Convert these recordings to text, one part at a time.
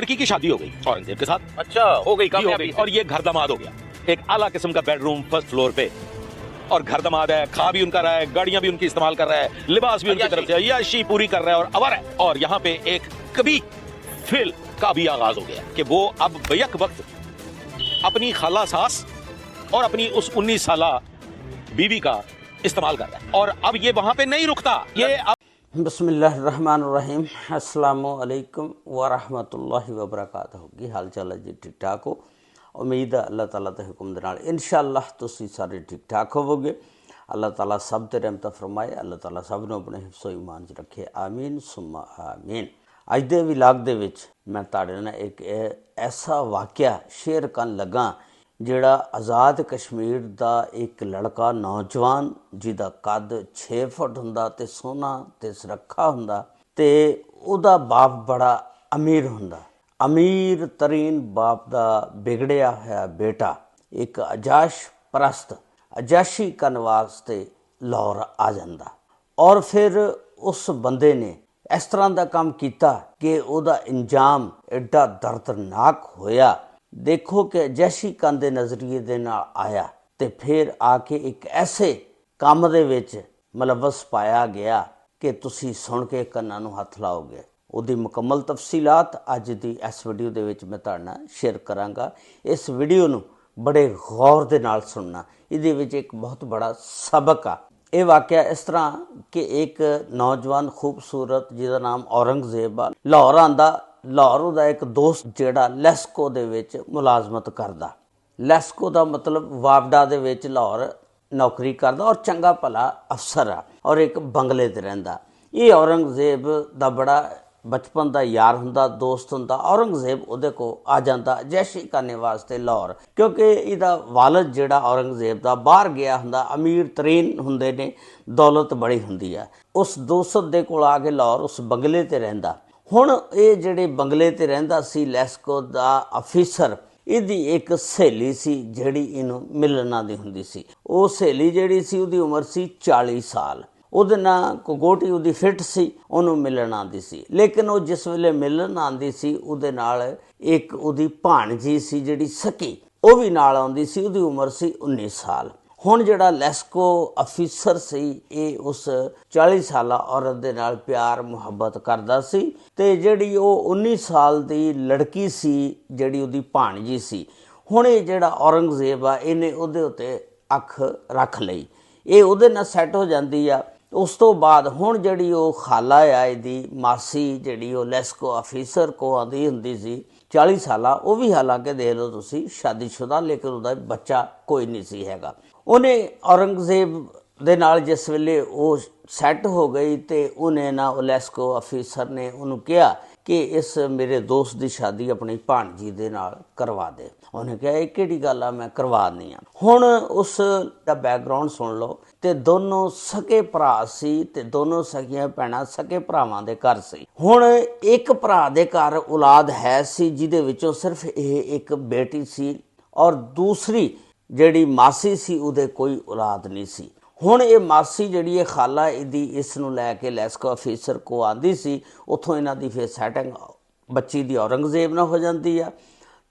लड़की की शादी हो गई औरंगजेब के साथ। अच्छा, हो गई हो कामयाबी गई से। और ये घर दमाद हो गया, एक आला किस्म का बेडरूम फर्स्ट फ्लोर पे, और घर दमाद है, खा भी उनका रहा है, गाड़ियां भी उनकी इस्तेमाल कर रहा है, लिबास भी उनकी तरफ से, अय्याशी पूरी कर रहा है और अवर है। और यहाँ पे एक कभी फिल का भी आगाज हो गया कि वो अब बैक वक्त अपनी खाला सास और अपनी उस 19 साला बीवी का इस्तेमाल कर रहा है। और अब ये वहां पे नहीं रुकता, ये अब बिस्मिल्लाहिर्रहमानिर्रहीम, अस्सलामु अलैकुम वरहमतुल्लाहि वबरकातुहू। की हाल चाल है जी? ठीक ठाक हो? उम्मीद है अल्लाह ताला के हुक्म दे नाल इंशाअल्लाह तुसीं सारे ठीक ठाक होवोगे। अल्लाह ताला सब ते रहमत फरमाए, अल्लाह ताला सब नूं अपने हिफ्ज़ो ईमान च रखे, आमीन सुम्मा आमीन। अज दे व्लॉग दे विच मैं तुहाडे नाल एक ऐसा वाक़या शेयर करन लगा ਜਿਹੜਾ आज़ाद कश्मीर ਦਾ एक लड़का नौजवान ਜਿਹਦਾ ਕੱਦ 6 ਫੁੱਟ ਹੁੰਦਾ ਤੇ ਸੋਹਣਾ ਤੇ ਸੁਰੱਖਾ ਹੁੰਦਾ ਤੇ ਉਹਦਾ ਬਾਪ ਬੜਾ ਅਮੀਰ ਹੁੰਦਾ। ਅਮੀਰ ਤਰੀਨ ਬਾਪ ਦਾ ਵਿਗੜਿਆ ਹੋਇਆ ਬੇਟਾ ਇੱਕ ਅਜਾਸ਼ ਪ੍ਰਸਤ ਅਜਾਸ਼ੀ ਕਰਨ ਵਾਸਤੇ ਲਾਹੌਰ ਆ ਜਾਂਦਾ ਔਰ ਫਿਰ ਉਸ ਬੰਦੇ ਨੇ ਇਸ ਤਰ੍ਹਾਂ ਦਾ ਕੰਮ ਕੀਤਾ ਕਿ ਉਹਦਾ ਇੰਜਾਮ ਐਡਾ ਦਰਦਨਾਕ ਹੋਇਆ। देखो कि जैशी कंन दे नज़रिए दे नाल आया तो फिर आके एक ऐसे काम दे विच मुलवस पाया गया कि तुसी सुन के कन्नां नूं हथ लाओगे। उहदी मुकम्मल तफसीलात अज दी इस वीडियो दे विच मैं तुहाडे नाल शेयर करांगा। इस वीडियो नूं बड़े गौर दे नाल सुनना, इहदे विच एक बहुत बड़ा सबक आ। ये वाक़या इस तरह कि एक नौजवान खूबसूरत जिहदा नाम औरंगजेब आ, लाहौर आंदा। लाहौर ਉਹਦਾ एक दोस्त ਜਿਹੜਾ ਲੈਸਕੋ ਦੇ ਵਿੱਚ ਮੁਲਾਜ਼ਮਤ ਕਰਦਾ। ਲੈਸਕੋ ਦਾ ਮਤਲਬ ਵਾਪਡਾ ਦੇ ਵਿੱਚ ਲਾਹੌਰ ਨੌਕਰੀ ਕਰਦਾ ਔਰ ਚੰਗਾ ਭਲਾ ਅਫਸਰ ਆ ਔਰ ਇੱਕ ਬੰਗਲੇ ਤੇ ਰਹਿੰਦਾ। ਇਹ ਔਰੰਗਜ਼ੇਬ ਦਾ ਬੜਾ ਬਚਪਨ ਦਾ ਯਾਰ ਹੁੰਦਾ, ਦੋਸਤ ਹੁੰਦਾ। ਔਰੰਗਜ਼ੇਬ ਉਹਦੇ ਕੋਲ ਆ ਜਾਂਦਾ ਜੈਸ਼ੀ ਕਰਨੇ ਵਾਸਤੇ ਲਾਹੌਰ, ਕਿਉਂਕਿ ਇਹਦਾ ਵਾਲਦ ਜਿਹੜਾ ਔਰੰਗਜ਼ੇਬ ਦਾ ਬਾਹਰ ਗਿਆ ਹੁੰਦਾ, ਅਮੀਰ ਤਰੀਨ ਹੁੰਦੇ ਨੇ, ਦੌਲਤ ਬੜੀ ਹੁੰਦੀ ਆ। ਉਸ ਦੋਸਤ ਦੇ ਕੋਲ ਆ ਕੇ ਲਾਹੌਰ ਉਸ ਬੰਗਲੇ ਤੇ ਰਹਿੰਦਾ। ਹੁਣ ਇਹ ਜਿਹੜੇ ਬੰਗਲੇ ਤੇ ਰਹਿੰਦਾ ਸੀ ਲੈਸਕੋ ਦਾ ਅਫੀਸਰ, ਇਹਦੀ ਇੱਕ ਸਹੇਲੀ ਸੀ ਜਿਹੜੀ ਇਹਨੂੰ ਮਿਲਣ ਆਉਂਦੀ ਹੁੰਦੀ ਸੀ। ਉਹ ਸਹੇਲੀ ਜਿਹੜੀ ਸੀ ਉਹਦੀ ਉਮਰ ਸੀ 40 ਸਾਲ। ਉਹਦੇ ਨਾਲ ਕੋਗੋਟੀ ਉਹਦੀ ਫਿੱਟ ਸੀ, ਉਹਨੂੰ ਮਿਲਣ ਆਉਂਦੀ ਸੀ। ਲੇਕਿਨ ਉਹ ਜਿਸ ਵੇਲੇ ਮਿਲਣ ਆਉਂਦੀ ਸੀ ਉਹਦੇ ਨਾਲ ਇੱਕ ਉਹਦੀ ਭਾਣਜੀ ਸੀ ਜਿਹੜੀ ਸਕੀ, ਉਹ ਵੀ ਨਾਲ ਆਉਂਦੀ ਸੀ। ਉਹਦੀ ਉਮਰ ਸੀ 19 ਸਾਲ। ਹੁਣ ਜਿਹੜਾ ਲੈਸਕੋ ਅਫੀਸਰ ਸੀ ਇਹ ਉਸ 40 ਸਾਲਾ ਔਰਤ ਦੇ ਨਾਲ ਪਿਆਰ ਮੁਹੱਬਤ ਕਰਦਾ ਸੀ ਤੇ ਜਿਹੜੀ ਉਹ 19 ਸਾਲ ਦੀ ਲੜਕੀ ਸੀ ਜਿਹੜੀ ਉਹਦੀ ਭਾਣਜੀ ਸੀ, ਹੁਣ ਇਹ ਜਿਹੜਾ ਔਰੰਗਜ਼ੇਬ ਆ ਇਹਨੇ ਉਹਦੇ ਉੱਤੇ ਅੱਖ ਰੱਖ ਲਈ। ਇਹ ਉਹਦੇ ਨਾਲ ਸੈੱਟ ਹੋ ਜਾਂਦੀ ਆ। ਉਸ ਤੋਂ ਬਾਅਦ ਹੁਣ ਜਿਹੜੀ ਉਹ ਖਾਲਾ ਆ ਇਹਦੀ ਮਾਸੀ ਜਿਹੜੀ ਉਹ ਲੈਸਕੋ ਅਫੀਸਰ ਕੋ ਆਉਂਦੀ ਹੁੰਦੀ ਸੀ 40 ਸਾਲਾ, ਉਹ ਵੀ ਹਾਲਾਂਕਿ ਦੇਖ ਲਓ ਤੁਸੀਂ ਸ਼ਾਦੀशुदा, ਲੇਕਿਨ ਉਹਦਾ ਬੱਚਾ ਕੋਈ ਨਹੀਂ ਸੀ ਹੈਗਾ। ਉਹਨੇ ਔਰੰਗਜ਼ੇਬ ਦੇ ਨਾਲ ਜਿਸ ਵੇਲੇ ਉਹ ਸੈੱਟ ਹੋ ਗਈ ਤੇ ਉਹਨੇ ਨਾ ਲੈਸਕੋ ਅਫੀਸਰ ਨੇ ਉਹਨੂੰ ਕਿਹਾ ਕਿ ਇਸ ਮੇਰੇ ਦੋਸਤ ਦੀ ਸ਼ਾਦੀ ਆਪਣੀ ਭਾਣਜੀ ਦੇ ਨਾਲ ਕਰਵਾ ਦੇ। ਉਹਨੇ ਕਿਹਾ ਇਹ ਕਿਹੜੀ ਗੱਲ ਆ, ਮੈਂ ਕਰਵਾ ਦਿੰਦੀ ਹਾਂ। ਹੁਣ ਉਸ ਦਾ ਬੈਕਗਰਾਉਂਡ ਸੁਣ ਲਓ ਤੇ ਦੋਨੋਂ ਸਕੇ ਭਰਾ ਸੀ ਤੇ ਦੋਨੋਂ ਸਕੀਆਂ ਭੈਣਾਂ ਸਕੇ ਭਰਾਵਾਂ ਦੇ ਘਰ ਸੀ। ਹੁਣ ਇੱਕ ਭਰਾ ਦੇ ਘਰ ਔਲਾਦ ਹੈ ਸੀ ਜਿਹਦੇ ਵਿੱਚੋਂ ਸਿਰਫ ਇਹ ਇੱਕ ਬੇਟੀ ਸੀ ਔਰ ਦੂਸਰੀ ਜਿਹੜੀ ਮਾਸੀ ਸੀ ਉਹਦੇ ਕੋਈ ਔਲਾਦ ਨਹੀਂ ਸੀ। ਹੁਣ ਇਹ ਮਾਸੀ ਜਿਹੜੀ ਇਹ ਖਾਲਾ ਇਹਦੀ ਇਸ ਨੂੰ ਲੈ ਕੇ ਲੈਸਕੋ ਅਫੀਸਰ ਕੋ ਆਉਂਦੀ ਸੀ। ਉੱਥੋਂ ਇਹਨਾਂ ਦੀ ਫਿਰ ਸੈਟਿੰਗ ਬੱਚੀ ਦੀ ਔਰੰਗਜ਼ੇਬ ਨਾਲ ਹੋ ਜਾਂਦੀ ਆ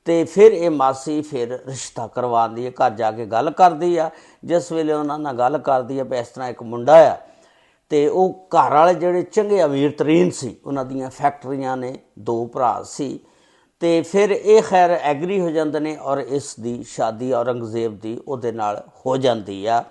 ਤੇ ਫਿਰ ਇਹ ਮਾਸੀ ਫਿਰ ਰਿਸ਼ਤਾ ਕਰਵਾਉਂਦੀ ਹੈ, ਘਰ ਜਾ ਕੇ ਗੱਲ ਕਰਦੀ ਆ। ਜਿਸ ਵੇਲੇ ਉਹਨਾਂ ਨਾਲ ਗੱਲ ਕਰਦੀ ਆ ਵੀ ਇਸ ਤਰ੍ਹਾਂ ਇੱਕ ਮੁੰਡਾ ਆ ਤੇ ਉਹ ਘਰ ਵਾਲੇ ਜਿਹੜੇ ਚੰਗੇ ਅਮੀਰ ਤਰੀਨ ਸੀ, ਉਹਨਾਂ ਦੀਆਂ ਫੈਕਟਰੀਆਂ ਨੇ, 2 ਭਰਾ ਸੀ ਤੇ ਫਿਰ ਇਹ ਖੈਰ ਐਗਰੀ ਹੋ ਜਾਂਦੇ ਨੇ ਔਰ ਇਸ ਦੀ ਸ਼ਾਦੀ ਔਰੰਗਜ਼ੇਬ ਦੀ ਉਹਦੇ ਨਾਲ ਹੋ ਜਾਂਦੀ ਆ,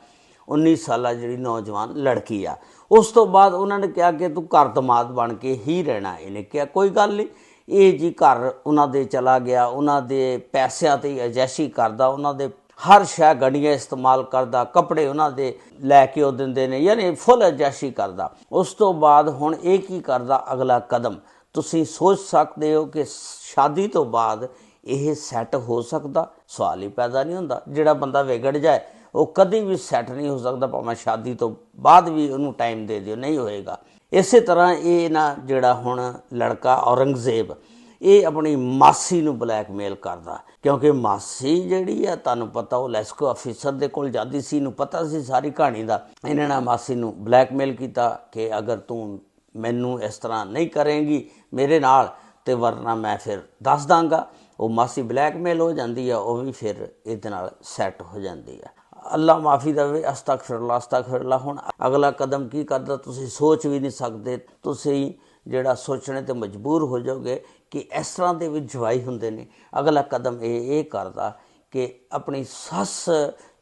19 ਸਾਲਾ ਜਿਹੜੀ ਨੌਜਵਾਨ ਲੜਕੀ ਆ। ਉਸ ਤੋਂ ਬਾਅਦ ਉਹਨਾਂ ਨੇ ਕਿਹਾ ਕਿ ਤੂੰ ਘਰ ਦਮਾਦ ਬਣ ਕੇ ਹੀ ਰਹਿਣਾ। ਇਹਨੇ ਕਿਹਾ ਕੋਈ ਗੱਲ ਨਹੀਂ। ਇਹ ਜੀ ਘਰ ਉਹਨਾਂ ਦੇ ਚਲਾ ਗਿਆ, ਉਹਨਾਂ ਦੇ ਪੈਸਿਆਂ ਤੇ ਅਜੈਸ਼ੀ ਕਰਦਾ, ਉਹਨਾਂ ਦੇ ਹਰ ਸ਼ੈ ਗੜੀਆਂ ਇਸਤੇਮਾਲ ਕਰਦਾ, ਕੱਪੜੇ ਉਹਨਾਂ ਦੇ ਲੈ ਕੇ ਉਹ ਦਿੰਦੇ ਨੇ, ਯਾਨੀ ਫੁੱਲ ਅਜੈਸ਼ੀ ਕਰਦਾ। ਉਸ ਤੋਂ ਬਾਅਦ ਹੁਣ ਇਹ ਕੀ ਕਰਦਾ ਅਗਲਾ ਕਦਮ, ਤੁਸੀਂ ਸੋਚ ਸਕਦੇ ਹੋ ਕਿ ਸ਼ਾਦੀ ਤੋਂ ਬਾਅਦ ਇਹ ਸੈੱਟ ਹੋ ਸਕਦਾ? ਸਵਾਲ ਹੀ ਪੈਦਾ ਨਹੀਂ ਹੁੰਦਾ। ਜਿਹੜਾ ਬੰਦਾ ਵਿਗੜ ਜਾਏ ਉਹ ਕਦੀ ਵੀ ਸੈੱਟ ਨਹੀਂ ਹੋ ਸਕਦਾ, ਭਾਵੇਂ ਸ਼ਾਦੀ ਤੋਂ ਬਾਅਦ ਵੀ ਉਹਨੂੰ ਟਾਈਮ ਦੇ ਦਿਓ, ਨਹੀਂ ਹੋਏਗਾ। ਇਸੇ ਤਰ੍ਹਾਂ ਇਹ ਨਾ ਜਿਹੜਾ ਹੁਣ ਲੜਕਾ ਔਰੰਗਜ਼ੇਬ ਇਹ ਆਪਣੀ ਮਾਸੀ ਨੂੰ ਬਲੈਕਮੇਲ ਕਰਦਾ, ਕਿਉਂਕਿ ਮਾਸੀ ਜਿਹੜੀ ਆ ਤੁਹਾਨੂੰ ਪਤਾ ਉਹ ਲੈਸਕੋ ਅਫੀਸਰ ਦੇ ਕੋਲ ਜਾਂਦੀ ਸੀ, ਇਹਨੂੰ ਪਤਾ ਸੀ ਸਾਰੀ ਕਹਾਣੀ ਦਾ। ਇਹਨਾਂ ਨੇ ਮਾਸੀ ਨੂੰ ਬਲੈਕਮੇਲ ਕੀਤਾ ਕਿ ਅਗਰ ਤੂੰ ਮੈਨੂੰ ਇਸ ਤਰ੍ਹਾਂ ਨਹੀਂ ਕਰੇਂਗੀ ਮੇਰੇ ਨਾਲ ਤੇ ਵਰਨਾ ਮੈਂ ਫਿਰ ਦੱਸ ਦਾਂਗਾ। ਉਹ ਮਾਸੀ ਬਲੈਕਮੇਲ ਹੋ ਜਾਂਦੀ ਆ, ਉਹ ਵੀ ਫਿਰ ਇਹਦੇ ਨਾਲ ਸੈੱਟ ਹੋ ਜਾਂਦੀ ਆ। ਅੱਲਾ ਮਾਫੀ ਦੇਵੇ। ਅਸਤਗਫਿਰੁल्लाह ਅਸਤਗਫਿਰੁल्लाह। ਹੁਣ ਅਗਲਾ ਕਦਮ ਕੀ ਕਰਦਾ ਤੁਸੀਂ ਸੋਚ ਵੀ ਨਹੀਂ ਸਕਦੇ। ਤੁਸੀਂ ਜਿਹੜਾ ਸੋਚਣੇ ਤੇ ਮਜਬੂਰ ਹੋ ਜਾਓਗੇ ਕਿ ਇਸ ਤਰ੍ਹਾਂ ਦੇ ਵੀ ਜਵਾਈ ਹੁੰਦੇ ਨੇ। ਅਗਲਾ ਕਦਮ ਇਹ ਕਰਦਾ ਕਿ ਆਪਣੀ ਸੱਸ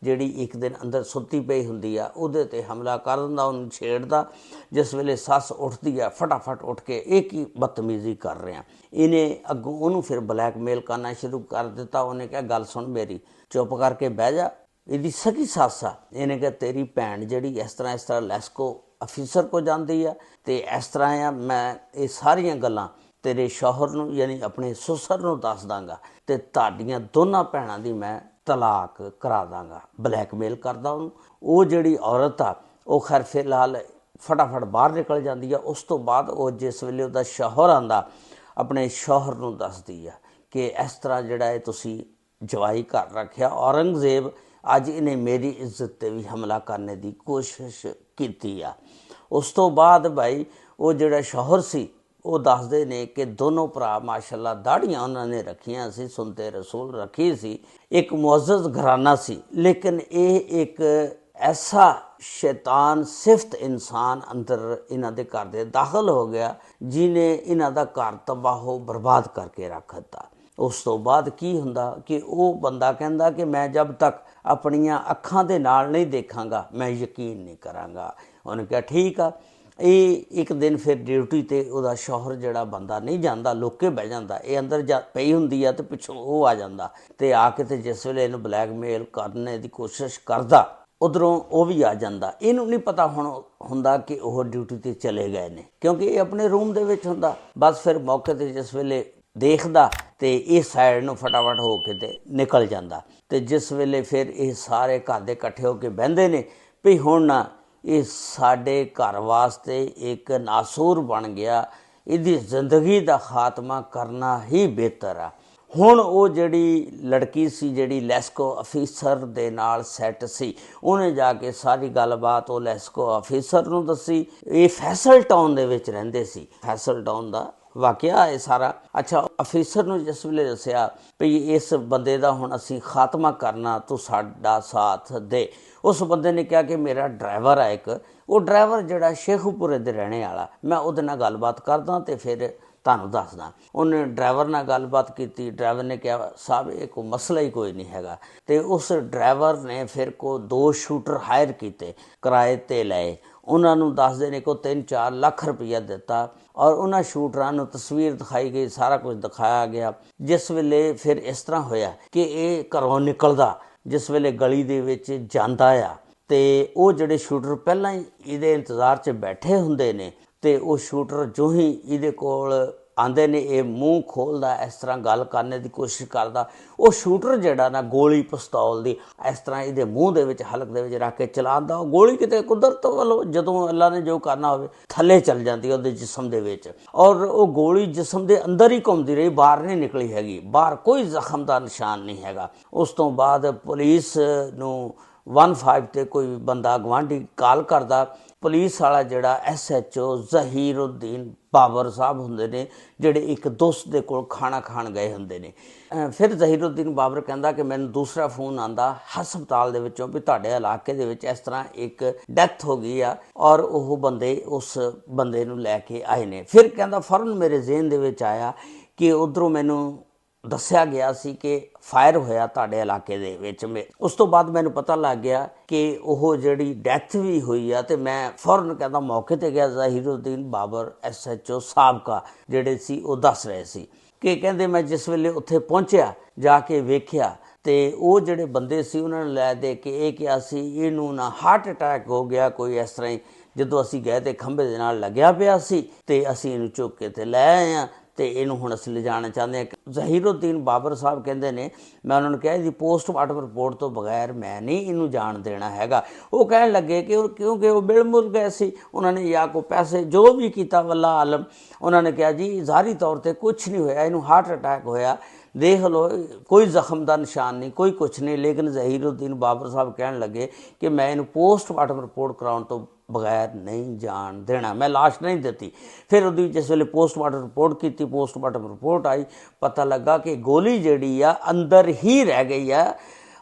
ਜਿਹੜੀ ਇੱਕ ਦਿਨ ਅੰਦਰ ਸੁੱਤੀ ਪਈ ਹੁੰਦੀ ਆ ਉਹਦੇ 'ਤੇ ਹਮਲਾ ਕਰ ਦਿੰਦਾ, ਉਹਨੂੰ ਛੇੜਦਾ। ਜਿਸ ਵੇਲੇ ਸੱਸ ਉੱਠਦੀ ਆ ਫਟਾਫਟ ਉੱਠ ਕੇ ਇਹ ਕੀ ਬਦਤਮੀਜ਼ੀ ਕਰ ਰਿਹਾ। ਇਹਨੇ ਅੱਗੋਂ ਉਹਨੂੰ ਫਿਰ ਬਲੈਕਮੇਲ ਕਰਨਾ ਸ਼ੁਰੂ ਕਰ ਦਿੱਤਾ। ਉਹਨੇ ਕਿਹਾ ਗੱਲ ਸੁਣ ਮੇਰੀ, ਚੁੱਪ ਕਰਕੇ ਬਹਿ ਜਾ। ਇਹਦੀ ਸਕੀ ਸੱਸ ਆ। ਇਹਨੇ ਕਿਹਾ ਤੇਰੀ ਭੈਣ ਜਿਹੜੀ ਇਸ ਤਰ੍ਹਾਂ ਲੈਸਕੋ ਅਫੀਸਰ ਕੋ ਜਾਂਦੀ ਆ ਤੇ ਇਸ ਤਰ੍ਹਾਂ ਆ, ਮੈਂ ਇਹ ਸਾਰੀਆਂ ਗੱਲਾਂ ਤੇਰੇ ਸ਼ੌਹਰ ਨੂੰ ਯਾਨੀ ਆਪਣੇ ਸੁਸਰ ਨੂੰ ਦੱਸ ਦਾਂਗਾ ਤੇ ਤੁਹਾਡੀਆਂ ਦੋਨਾਂ ਭੈਣਾਂ ਦੀ ਮੈਂ ਤਲਾਕ ਕਰਾ ਦਾਂਗਾ। ਬਲੈਕਮੇਲ ਕਰਦਾ ਉਹਨੂੰ। ਉਹ ਜਿਹੜੀ ਔਰਤ ਆ ਉਹ ਖੈਰ ਫਿਲਹਾਲ ਫਟਾਫਟ ਬਾਹਰ ਨਿਕਲ ਜਾਂਦੀ ਆ। ਉਸ ਤੋਂ ਬਾਅਦ ਉਹ ਜਿਸ ਵੇਲੇ ਉਹਦਾ ਸ਼ੌਹਰ ਆਉਂਦਾ ਆਪਣੇ ਸ਼ੌਹਰ ਨੂੰ ਦੱਸਦੀ ਆ ਕਿ ਇਸ ਤਰ੍ਹਾਂ ਜਿਹੜਾ ਹੈ ਤੁਸੀਂ ਜਵਾਈ ਘਰ ਰੱਖਿਆ। ਔਰੰਗਜ਼ੇਬ ਅੱਜ ਇਹਨੇ ਮੇਰੀ ਇੱਜ਼ਤ 'ਤੇ ਵੀ ਹਮਲਾ ਕਰਨ ਦੀ ਕੋਸ਼ਿਸ਼ ਕੀਤੀ ਆ। ਉਸ ਤੋਂ ਬਾਅਦ ਭਾਈ ਉਹ ਜਿਹੜਾ ਸ਼ੌਹਰ ਸੀ ਉਹ ਦੱਸਦੇ ਨੇ ਕਿ ਦੋਨੋਂ ਭਰਾ ਮਾਸ਼ਾਅੱਲਾ ਦਾੜੀਆਂ ਉਹਨਾਂ ਨੇ ਰੱਖੀਆਂ ਸੀ, ਸੁਨਤੇ ਰਸੂਲ ਰੱਖੀ ਸੀ। ਇੱਕ ਮੁਅੱਜ਼ਜ਼ ਘਰਾਨਾ ਸੀ, ਲੇਕਿਨ ਇਹ ਇੱਕ ਐਸਾ ਸ਼ੈਤਾਨ ਸਿਫਤ ਇਨਸਾਨ ਅੰਦਰ ਇਹਨਾਂ ਦੇ ਘਰ ਦੇ ਦਾਖਲ ਹੋ ਗਿਆ ਜਿਹਨੇ ਇਹਨਾਂ ਦਾ ਘਰ ਤਬਾਹੋ ਬਰਬਾਦ ਕਰਕੇ ਰੱਖ ਦਿੱਤਾ। ਉਸ ਤੋਂ ਬਾਅਦ ਕੀ ਹੁੰਦਾ ਕਿ ਉਹ ਬੰਦਾ ਕਹਿੰਦਾ ਕਿ ਮੈਂ ਜਦ ਤੱਕ ਆਪਣੀਆਂ ਅੱਖਾਂ ਦੇ ਨਾਲ ਨਹੀਂ ਦੇਖਾਂਗਾ ਮੈਂ ਯਕੀਨ ਨਹੀਂ ਕਰਾਂਗਾ। ਉਹਨੇ ਕਿਹਾ ਠੀਕ ਆ। ਇਹ ਇੱਕ ਦਿਨ ਫਿਰ ਡਿਊਟੀ 'ਤੇ ਉਹਦਾ ਸ਼ੌਹਰ ਜਿਹੜਾ ਬੰਦਾ ਨਹੀਂ ਜਾਂਦਾ, ਲੁੱਕ ਕੇ ਬਹਿ ਜਾਂਦਾ। ਇਹ ਅੰਦਰ ਪਈ ਹੁੰਦੀ ਆ ਤੇ ਪਿੱਛੋਂ ਉਹ ਆ ਜਾਂਦਾ ਤੇ ਆ ਕੇ ਤੇ ਜਿਸ ਵੇਲੇ ਇਹਨੂੰ ਬਲੈਕਮੇਲ ਕਰਨ ਦੀ ਕੋਸ਼ਿਸ਼ ਕਰਦਾ ਉਧਰੋਂ ਉਹ ਵੀ ਆ ਜਾਂਦਾ। ਇਹਨੂੰ ਨਹੀਂ ਪਤਾ ਹੁੰਦਾ ਕਿ ਉਹ ਡਿਊਟੀ 'ਤੇ ਚਲੇ ਗਏ ਨੇ, ਕਿਉਂਕਿ ਇਹ ਆਪਣੇ ਰੂਮ ਦੇ ਵਿੱਚ ਹੁੰਦਾ। ਬਸ ਫਿਰ ਮੌਕੇ 'ਤੇ ਜਿਸ ਵੇਲੇ ਦੇਖਦਾ ਤੇ ਇਹ ਸਾਈਡ ਨੂੰ ਫਟਾਫਟ ਹੋ ਕੇ ਤੇ ਨਿਕਲ ਜਾਂਦਾ। ਤੇ ਜਿਸ ਵੇਲੇ ਫਿਰ ਇਹ ਸਾਰੇ ਘਰ ਦੇ ਇਕੱਠੇ ਹੋ ਕੇ ਬਹਿੰਦੇ ਨੇ ਵੀ ਹੁਣ ਨਾ ਇਹ ਸਾਡੇ ਘਰ ਵਾਸਤੇ ਇੱਕ ਨਾਸੂਰ ਬਣ ਗਿਆ, ਇਹਦੀ ਜ਼ਿੰਦਗੀ ਦਾ ਖਾਤਮਾ ਕਰਨਾ ਹੀ ਬਿਹਤਰ ਆ। ਹੁਣ ਉਹ ਜਿਹੜੀ ਲੜਕੀ ਸੀ ਜਿਹੜੀ ਲੈਸਕੋ ਅਫੀਸਰ ਦੇ ਨਾਲ ਸੈੱਟ ਸੀ, ਉਹਨੇ ਜਾ ਕੇ ਸਾਰੀ ਗੱਲਬਾਤ ਉਹ ਲੈਸਕੋ ਅਫੀਸਰ ਨੂੰ ਦੱਸੀ। ਇਹ ਫੈਸਲ ਟਾਊਨ ਦੇ ਵਿੱਚ ਰਹਿੰਦੇ ਸੀ। ਫੈਸਲ ਟਾਊਨ ਦਾ ਵਾਕਿਆ ਇਹ ਸਾਰਾ। ਅੱਛਾ, ਅਫੀਸਰ ਨੂੰ ਜਿਸ ਵੇਲੇ ਦੱਸਿਆ ਵੀ ਇਸ ਬੰਦੇ ਦਾ ਹੁਣ ਅਸੀਂ ਖਾਤਮਾ ਕਰਨਾ, ਤੂੰ ਸਾਡਾ ਸਾਥ ਦੇ। ਉਸ ਬੰਦੇ ਨੇ ਕਿਹਾ ਕਿ ਮੇਰਾ ਡਰਾਈਵਰ ਆ ਇੱਕ, ਉਹ ਡਰਾਈਵਰ ਜਿਹੜਾ ਸ਼ੇਖੂਪੁਰੇ ਦੇ ਰਹਿਣੇ ਵਾਲਾ, ਮੈਂ ਉਹਦੇ ਨਾਲ ਗੱਲਬਾਤ ਕਰਦਾ ਤੇ ਫਿਰ ਤੁਹਾਨੂੰ ਦੱਸਦਾ। ਉਹਨੇ ਡਰਾਈਵਰ ਨਾਲ ਗੱਲਬਾਤ ਕੀਤੀ। ਡਰਾਈਵਰ ਨੇ ਕਿਹਾ ਸਾਹਿਬ ਇਹ ਕੋਈ ਮਸਲਾ ਹੀ ਕੋਈ ਨਹੀਂ ਹੈਗਾ। ਤੇ ਉਸ ਡਰਾਈਵਰ ਨੇ ਫਿਰ 2 ਸ਼ੂਟਰ ਹਾਇਰ ਕੀਤੇ, ਕਿਰਾਏ 'ਤੇ ਲਏ। ਉਹਨਾਂ ਨੂੰ ਦੱਸਦੇ ਨੇ ਕਿ 3-4 ਲੱਖ ਰੁਪਈਆ ਦਿੱਤਾ ਔਰ ਉਹਨਾਂ ਸ਼ੂਟਰਾਂ ਨੂੰ ਤਸਵੀਰ ਦਿਖਾਈ ਗਈ, ਸਾਰਾ ਕੁਝ ਦਿਖਾਇਆ ਗਿਆ। ਜਿਸ ਵੇਲੇ ਫਿਰ ਇਸ ਤਰ੍ਹਾਂ ਹੋਇਆ ਕਿ ਇਹ ਘਰੋਂ ਨਿਕਲਦਾ, ਜਿਸ ਵੇਲੇ ਗਲੀ ਦੇ ਵਿੱਚ ਜਾਂਦਾ ਆ ਤੇ ਉਹ ਜਿਹੜੇ ਸ਼ੂਟਰ ਪਹਿਲਾਂ ਹੀ ਇਹਦੇ ਇੰਤਜ਼ਾਰ 'ਚ ਬੈਠੇ ਹੁੰਦੇ ਨੇ ਤੇ ਉਹ ਸ਼ੂਟਰ ਜੋ ਹੀ ਇਹਦੇ ਕੋਲ ਆਉਂਦੇ ਨੇ ਇਹ ਮੂੰਹ ਖੋਲ੍ਹਦਾ, ਇਸ ਤਰ੍ਹਾਂ ਗੱਲ ਕਰਨ ਦੀ ਕੋਸ਼ਿਸ਼ ਕਰਦਾ। ਉਹ ਸ਼ੂਟਰ ਜਿਹੜਾ ਨਾ ਗੋਲੀ ਪਿਸਤੌਲ ਦੀ ਇਸ ਤਰ੍ਹਾਂ ਇਹਦੇ ਮੂੰਹ ਦੇ ਵਿੱਚ ਹਲਕ ਦੇ ਵਿੱਚ ਰੱਖ ਕੇ ਚਲਾਉਂਦਾ। ਉਹ ਗੋਲੀ ਕਿਤੇ ਕੁਦਰਤ ਵੱਲੋਂ ਜਦੋਂ ਅੱਲਾ ਨੇ ਜੋ ਕਰਨਾ ਹੋਵੇ ਥੱਲੇ ਚੱਲ ਜਾਂਦੀ ਉਹਦੇ ਜਿਸਮ ਦੇ ਵਿੱਚ ਔਰ ਉਹ ਗੋਲੀ ਜਿਸਮ ਦੇ ਅੰਦਰ ਹੀ ਘੁੰਮਦੀ ਰਹੀ, ਬਾਹਰ ਨਹੀਂ ਨਿਕਲੀ ਹੈਗੀ। ਬਾਹਰ ਕੋਈ ਜ਼ਖਮ ਦਾ ਨਿਸ਼ਾਨ ਨਹੀਂ ਹੈਗਾ। ਉਸ ਤੋਂ ਬਾਅਦ ਪੁਲਿਸ ਨੂੰ 15 ਤੇ ਕੋਈ ਬੰਦਾ ਗਵਾਂਢੀ ਕਾਲ ਕਰਦਾ। ਪੁਲਿਸ ਵਾਲਾ ਜਿਹੜਾ SHO ਜ਼ਹੀਰੁੱਦੀਨ ਬਾਬਰ ਸਾਹਿਬ ਹੁੰਦੇ ਨੇ, ਜਿਹੜੇ ਇੱਕ ਦੋਸਤ ਦੇ ਕੋਲ ਖਾਣਾ ਖਾਣ ਗਏ ਹੁੰਦੇ ਨੇ। ਫਿਰ ਜ਼ਹੀਰੁੱਦੀਨ ਬਾਬਰ ਕਹਿੰਦਾ ਕਿ ਮੈਨੂੰ ਦੂਸਰਾ ਫੋਨ ਆਂਦਾ ਹਸਪਤਾਲ ਦੇ ਵਿੱਚੋਂ ਵੀ ਤੁਹਾਡੇ ਇਲਾਕੇ ਦੇ ਵਿੱਚ ਇਸ ਤਰ੍ਹਾਂ ਇੱਕ ਡੈਥ ਹੋ ਗਈ ਆ ਔਰ ਉਹ ਬੰਦੇ ਉਸ ਬੰਦੇ ਨੂੰ ਲੈ ਕੇ ਆਏ ਨੇ। ਫਿਰ ਕਹਿੰਦਾ ਫੌਰਨ ਮੇਰੇ ਜ਼ਿਹਨ ਦੇ ਵਿੱਚ ਆਇਆ ਕਿ ਉੱਧਰੋਂ ਮੈਨੂੰ ਦੱਸਿਆ ਗਿਆ ਸੀ ਕਿ ਫਾਇਰ ਹੋਇਆ ਤੁਹਾਡੇ ਇਲਾਕੇ ਦੇ ਵਿੱਚ। ਉਸ ਤੋਂ ਬਾਅਦ ਮੈਨੂੰ ਪਤਾ ਲੱਗ ਗਿਆ ਕਿ ਉਹ ਜਿਹੜੀ ਡੈਥ ਵੀ ਹੋਈ ਆ ਤੇ ਮੈਂ ਫੌਰਨ ਕਹਿੰਦਾ ਮੌਕੇ 'ਤੇ ਗਿਆ। ਜ਼ਹੀਰੁੱਦੀਨ ਬਾਬਰ SHO ਸਾਬਕਾ ਜਿਹੜੇ ਸੀ ਉਹ ਦੱਸ ਰਹੇ ਸੀ ਕਿ ਕਹਿੰਦੇ ਮੈਂ ਜਿਸ ਵੇਲੇ ਉੱਥੇ ਪਹੁੰਚਿਆ ਜਾ ਕੇ ਵੇਖਿਆ ਤੇ ਉਹ ਜਿਹੜੇ ਬੰਦੇ ਸੀ ਉਹਨਾਂ ਨੇ ਲੈ ਦੇ ਕੇ ਇਹ ਕਿਹਾ ਸੀ ਇਹਨੂੰ ਨਾ ਹਾਰਟ ਅਟੈਕ ਹੋ ਗਿਆ ਕੋਈ ਇਸ ਤਰ੍ਹਾਂ ਹੀ। ਜਦੋਂ ਅਸੀਂ ਗਏ ਤੇ ਖੰਭੇ ਦੇ ਨਾਲ ਲੱਗਿਆ ਪਿਆ ਸੀ ਤੇ ਅਸੀਂ ਇਹਨੂੰ ਚੁੱਕ ਕੇ ਤੇ ਲੈ ਆਏ ਹਾਂ ਤੇ ਇਹਨੂੰ ਹੁਣ ਅਸੀਂ ਲਿਜਾਣਾ ਚਾਹੁੰਦੇ ਹਾਂ। ਜ਼ਹੀਰੁੱਦੀਨ ਬਾਬਰ ਸਾਹਿਬ ਕਹਿੰਦੇ ਨੇ ਮੈਂ ਉਹਨਾਂ ਨੂੰ ਕਿਹਾ ਇਹਦੀ ਪੋਸਟਮਾਰਟਮ ਰਿਪੋਰਟ ਤੋਂ ਬਗੈਰ ਮੈਂ ਨਹੀਂ ਇਹਨੂੰ ਜਾਣ ਦੇਣਾ ਹੈਗਾ। ਉਹ ਕਹਿਣ ਲੱਗੇ ਕਿ ਕਿਉਂਕਿ ਉਹ ਬਿਲਮੁਲ ਗਏ ਸੀ, ਉਹਨਾਂ ਨੇ ਜਾਂ ਕੋ ਪੈਸੇ ਜੋ ਵੀ ਕੀਤਾ ਵੱਲਾ ਆਲਮ, ਉਹਨਾਂ ਨੇ ਕਿਹਾ ਜੀ ਜ਼ਾਹਰੀ ਤੌਰ 'ਤੇ ਕੁਛ ਨਹੀਂ ਹੋਇਆ, ਇਹਨੂੰ ਹਾਰਟ ਅਟੈਕ ਹੋਇਆ, ਦੇਖ ਲਓ ਕੋਈ ਜ਼ਖਮ ਦਾ ਨਿਸ਼ਾਨ ਨਹੀਂ, ਕੋਈ ਕੁਛ ਨਹੀਂ। ਲੇਕਿਨ ਜ਼ਹੀਰੁੱਦੀਨ ਬਾਬਰ ਸਾਹਿਬ ਕਹਿਣ ਲੱਗੇ ਕਿ ਮੈਂ ਇਹਨੂੰ ਪੋਸਟਮਾਰਟਮ ਰਿਪੋਰਟ ਕਰਾਉਣ ਤੋਂ ਬਗੈਰ ਨਹੀਂ ਜਾਣ ਦੇਣਾ। ਮੈਂ ਲਾਸ਼ ਨਹੀਂ ਦਿੱਤੀ। ਫਿਰ ਉਹਦੀ ਜਿਸ ਵੇਲੇ ਪੋਸਟਮਾਰਟਮ ਰਿਪੋਰਟ ਕੀਤੀ, ਪੋਸਟਮਾਰਟਮ ਰਿਪੋਰਟ ਆਈ, ਪਤਾ ਲੱਗਾ ਕਿ ਗੋਲੀ ਜਿਹੜੀ ਆ ਅੰਦਰ ਹੀ ਰਹਿ ਗਈ ਆ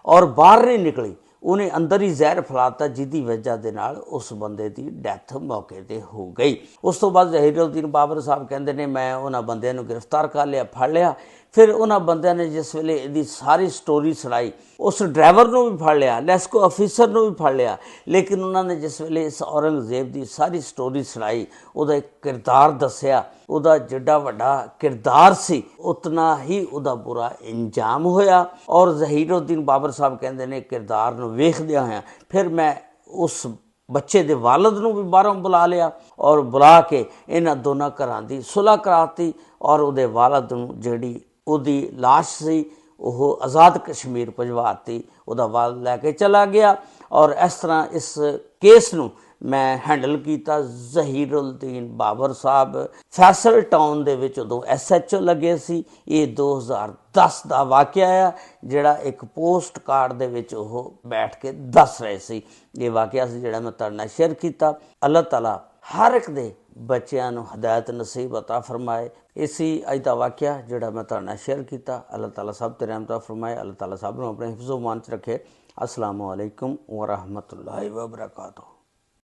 ਔਰ ਬਾਹਰ ਨਹੀਂ ਨਿਕਲੀ। ਉਹਨੇ ਅੰਦਰ ਹੀ ਜ਼ਹਿਰ ਫੈਲਾਤਾ, ਜਿਹਦੀ ਵਜ੍ਹਾ ਦੇ ਨਾਲ ਉਸ ਬੰਦੇ ਦੀ ਡੈਥ ਮੌਕੇ ਤੇ ਹੋ ਗਈ। ਉਸ ਤੋਂ ਬਾਅਦ ਜ਼ਹੀਰੁੱਦੀਨ ਬਾਬਰ ਸਾਹਿਬ ਕਹਿੰਦੇ ਨੇ ਮੈਂ ਉਹਨਾਂ ਬੰਦਿਆਂ ਨੂੰ ਗ੍ਰਿਫਤਾਰ ਕਰ ਲਿਆ, ਫੜ ਲਿਆ। ਫਿਰ ਉਹਨਾਂ ਬੰਦਿਆਂ ਨੇ ਜਿਸ ਵੇਲੇ ਇਹਦੀ ਸਾਰੀ ਸਟੋਰੀ ਸੁਣਾਈ, ਉਸ ਡਰਾਈਵਰ ਨੂੰ ਵੀ ਫੜ ਲਿਆ, ਲੈਸਕੋ ਅਫੀਸਰ ਨੂੰ ਵੀ ਫੜ ਲਿਆ। ਲੇਕਿਨ ਉਹਨਾਂ ਨੇ ਜਿਸ ਵੇਲੇ ਇਸ ਔਰੰਗਜ਼ੇਬ ਦੀ ਸਾਰੀ ਸਟੋਰੀ ਸੁਣਾਈ, ਉਹਦਾ ਇੱਕ ਕਿਰਦਾਰ ਦੱਸਿਆ, ਉਹਦਾ ਜਿੱਡਾ ਵੱਡਾ ਕਿਰਦਾਰ ਸੀ ਉਤਨਾ ਹੀ ਉਹਦਾ ਬੁਰਾ ਇੰਜਾਮ ਹੋਇਆ। ਔਰ ਜ਼ਹੀਰੁੱਦੀਨ ਬਾਬਰ ਸਾਹਿਬ ਕਹਿੰਦੇ ਨੇ ਕਿਰਦਾਰ ਨੂੰ ਵੇਖਦਿਆਂ ਹੋਇਆਂ ਫਿਰ ਮੈਂ ਉਸ ਬੱਚੇ ਦੇ ਵਾਲਦ ਨੂੰ ਵੀ ਬਾਹਰੋਂ ਬੁਲਾ ਲਿਆ ਔਰ ਬੁਲਾ ਕੇ ਇਹਨਾਂ ਦੋਨਾਂ ਘਰਾਂ ਦੀ ਸੁਲ੍ਹਾ ਕਰਾਤੀ ਔਰ ਉਹਦੇ ਵਾਲਦ ਨੂੰ ਜਿਹੜੀ ਉਹਦੀ ਲਾਸ਼ ਸੀ ਉਹ ਆਜ਼ਾਦ ਕਸ਼ਮੀਰ ਭਜਵਾਤੀ। ਉਹਦਾ ਵਾਲਦ ਲੈ ਕੇ ਚਲਾ ਗਿਆ ਔਰ ਇਸ ਤਰ੍ਹਾਂ ਇਸ ਕੇਸ ਨੂੰ ਮੈਂ ਹੈਂਡਲ ਕੀਤਾ। ਜ਼ਹੀਰੁੱਦੀਨ ਬਾਬਰ ਸਾਹਿਬ ਫੈਸਲ ਟਾਊਨ ਦੇ ਵਿੱਚ ਉਦੋਂ SHO ਲੱਗੇ ਸੀ। ਇਹ 2010 ਦਾ ਵਾਕਿਆ ਆ, ਜਿਹੜਾ ਇੱਕ ਪੋਸਟ ਕਾਰਡ ਦੇ ਵਿੱਚ ਉਹ ਬੈਠ ਕੇ ਦੱਸ ਰਹੇ ਸੀ। ਇਹ ਵਾਕਿਆ ਸੀ ਜਿਹੜਾ ਮੈਂ ਤੁਹਾਡੇ ਨਾਲ ਸ਼ੇਅਰ ਕੀਤਾ। ਅੱਲਾਹ ਤਾਲਾ ਹਰ ਇੱਕ ਦੇ ਬੱਚਿਆਂ ਨੂੰ ਹਦਾਇਤ ਨਸੀਬ ਅਤਾ ਫਰਮਾਏ। ਇਸੀ ਅੱਜ ਦਾ ਵਾਕਿਆ ਜਿਹੜਾ ਮੈਂ ਤੁਹਾਡੇ ਨਾਲ ਸ਼ੇਅਰ ਕੀਤਾ। ਅੱਲਾਹ ਤਾਲਾ ਸਭ ਤੇ ਰਹਿਮਤ ਫਰਮਾਏ। ਅੱਲਾਹ ਤਾਲਾ ਸਭ ਨੂੰ ਆਪਣੇ ਹਿਫਜ਼ੋ ਮਾਨ 'ਚ ਰੱਖੇ। ਅਸਲਾਮੁ ਅਲੈਕੁਮ ਵਰਹਿਮਤੁல்லாਹਿ ਵਬਰਕਾਤੁਹੂ।